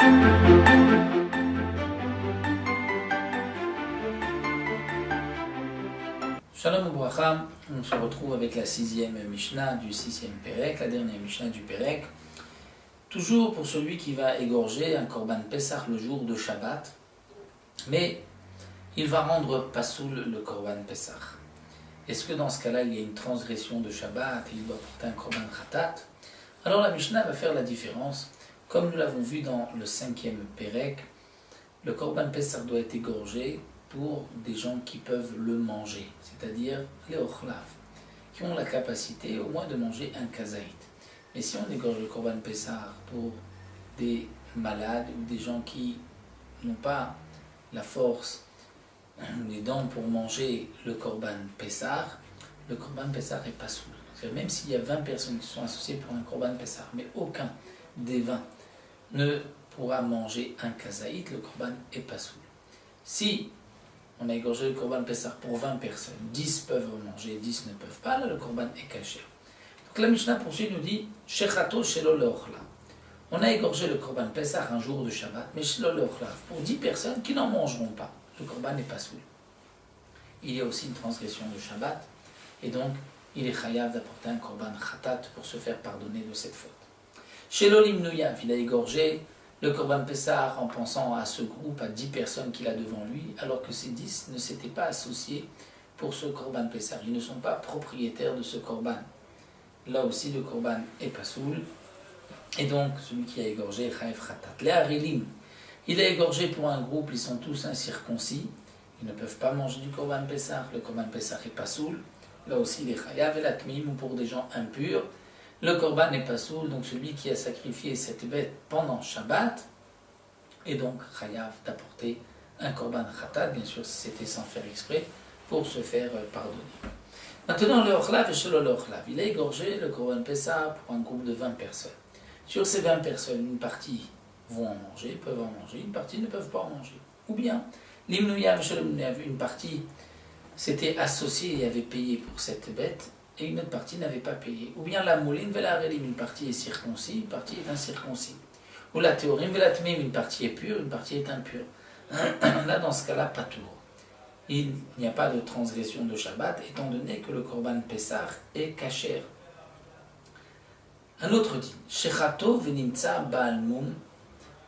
Shalom Ubracha, on se retrouve avec la 6e Mishnah du 6e Pérec, la dernière Mishnah du Pérec. Toujours pour celui qui va égorger un Korban Pessah le jour de Shabbat, mais il va rendre pasoul le Korban Pessah. Est-ce que dans ce cas-là, il y a une transgression de Shabbat et il doit porter un Korban Khatat? Alors la Mishnah va faire la différence. Comme nous l'avons vu dans le 5e Pérec, le Korban Pessah doit être égorgé pour des gens qui peuvent le manger, c'est-à-dire les ochlav, qui ont la capacité au moins de manger un kazaït. Mais si on égorge le Korban Pessah pour des malades ou des gens qui n'ont pas la force, les dents pour manger le Korban Pessah est pas soul. Même s'il y a 20 personnes qui sont associées pour un Korban Pessah, mais aucun des 20 ne pourra manger un kazaït, le Korban est pas soul. Si on a égorgé le Korban Pessah pour 20 personnes, 10 peuvent manger, 10 ne peuvent pas, là le Korban est caché. Donc la Mishnah poursuit, nous dit Shechato shelo leochla. On a égorgé le Korban Pessah un jour de Shabbat, mais shelo leochla, pour 10 personnes qui n'en mangeront pas. Le Korban n'est pas soul. Il y a aussi une transgression de Shabbat, et donc il est chayav d'apporter un Korban Khatat pour se faire pardonner de cette faute. Shelo limnuyav, il a égorgé le Korban Pessah en pensant à ce groupe, à 10 personnes qu'il a devant lui, alors que ces 10 ne s'étaient pas associés pour ce Korban Pessah. Ils ne sont pas propriétaires de ce Korban. Là aussi, le Korban est pas soul. Et donc, celui qui a égorgé, Chayev Khatat. Les Harilim, il a égorgé pour un groupe, ils sont tous incirconcis. Ils ne peuvent pas manger du Korban Pessah. Le Korban Pessah est pas soul. Là aussi, les Chayav et la Tmim, ou pour des gens impurs. Le Korban n'est pas soul, donc celui qui a sacrifié cette bête pendant Shabbat, et donc chayav d'apporter un Korban Khatat, bien sûr si c'était sans faire exprès, pour se faire pardonner. Maintenant le Ochlav et Shelo le Ochlav, il a égorgé le Korban Pessah pour un groupe de 20 personnes. Sur ces 20 personnes, une partie vont en manger, peuvent en manger, une partie ne peuvent pas en manger. Ou bien, l'Imnuyav et Shelo l'Imnuyav, une partie s'était associée et avait payé pour cette bête, et une autre partie n'avait pas payé. Ou bien la mouline velarelim, une partie est circoncis, une partie est incirconcis. Ou la théorim velatmim, une partie est pure, une partie est impure. Là, dans ce cas-là, pas tout. Il n'y a pas de transgression de Shabbat, étant donné que le Korban Pessah est kasher. Un autre dit, Shechato venimtsa baalmum,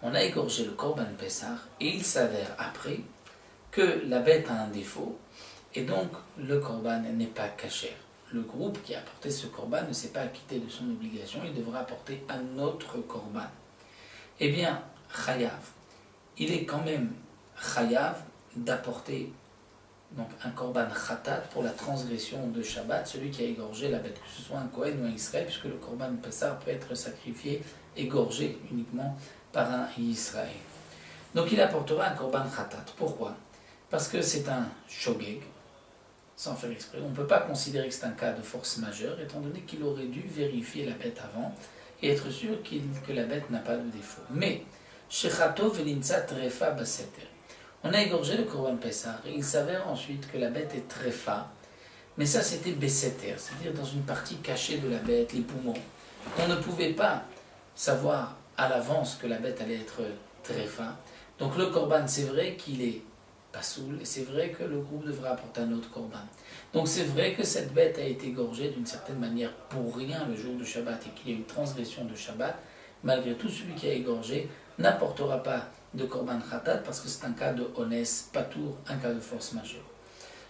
on a égorgé le Korban Pessah, et il s'avère après que la bête a un défaut, et donc le Korban n'est pas kasher. Le groupe qui a apporté ce korban ne s'est pas acquitté de son obligation, il devra apporter un autre korban. Eh bien, chayav, il est quand même chayav d'apporter donc un korban khatat pour la transgression de Shabbat, celui qui a égorgé la bête, que ce soit un Kohen ou un Israël, puisque le korban Pessah peut être sacrifié, égorgé uniquement par un Israël. Donc il apportera un korban khatat. Pourquoi? Parce que c'est un shogeg, sans faire exprès. On ne peut pas considérer que c'est un cas de force majeure, étant donné qu'il aurait dû vérifier la bête avant et être sûr que la bête n'a pas de défaut. Mais, Shechato velinsa trefa baseter. On a égorgé le Korban Pessah et il s'avère ensuite que la bête est trefa, mais ça c'était beseter, c'est-à-dire dans une partie cachée de la bête, les poumons. On ne pouvait pas savoir à l'avance que la bête allait être trefa. Donc le Korban, c'est vrai qu'il est pas soul, et c'est vrai que le groupe devra apporter un autre korban. Donc c'est vrai que cette bête a été égorgée d'une certaine manière pour rien le jour du Shabbat et qu'il y a une transgression de Shabbat. Malgré tout, celui qui a égorgé n'apportera pas de korban khatat parce que c'est un cas de ones patour, un cas de force majeure.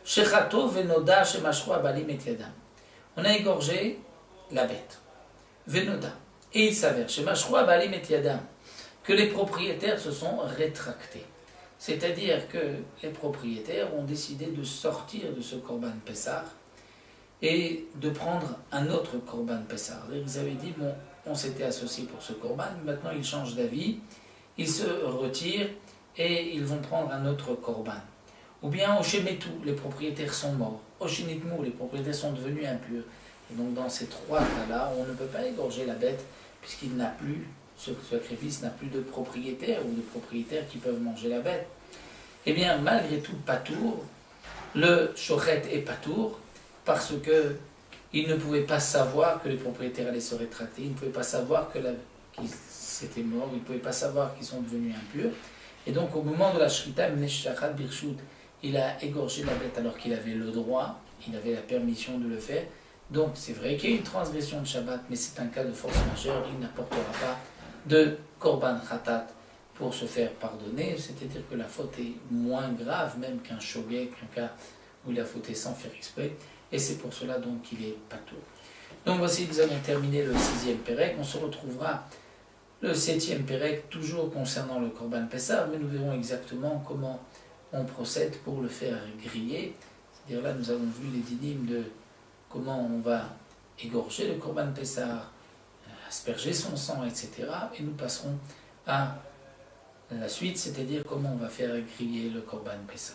Shechato venoda shemashro abalim et yadam. On a égorgé la bête, venoda, et il s'avère shemashro abalim et yadam que les propriétaires se sont rétractés. C'est-à-dire que les propriétaires ont décidé de sortir de ce Korban Pessah et de prendre un autre Korban Pessah. Ils avaient dit, bon, on s'était associé pour ce Korban, maintenant ils changent d'avis, ils se retirent et ils vont prendre un autre Korban. Ou bien au Shemetu, les propriétaires sont morts. Au Shinitmu, les propriétaires sont devenus impurs. Et donc dans ces trois cas-là, on ne peut pas égorger la bête puisqu'il n'a plus, ce sacrifice n'a plus de propriétaires ou de propriétaires qui peuvent manger la bête. Eh bien, malgré tout, patour, le shochet est patour parce que il ne pouvait pas savoir que les propriétaires allaient se rétracter, il ne pouvait pas savoir qu'ils s'étaient morts, ils ne pouvaient pas savoir qu'ils sont devenus impurs. Et donc au moment de la Shrita, Mneshachat Birshut, il a égorgé la bête alors qu'il avait le droit, il avait la permission de le faire. Donc c'est vrai qu'il y a une transgression de Shabbat, mais c'est un cas de force majeure, il n'apportera pas de Korban Khatat pour se faire pardonner, c'est-à-dire que la faute est moins grave même qu'un shogeg, qu'un cas où il a fauté sans faire exprès, et c'est pour cela donc qu'il est patour. Donc voici, nous avons terminé le 6e Pérec, on se retrouvera le 7e Pérec, toujours concernant le Korban Pessah, mais nous verrons exactement comment on procède pour le faire griller. C'est-à-dire là, nous avons vu les dynimes de comment on va égorger le Korban Pessah, asperger son sang, etc. Et nous passerons à la suite, c'est-à-dire comment on va faire griller le Korban Pessah.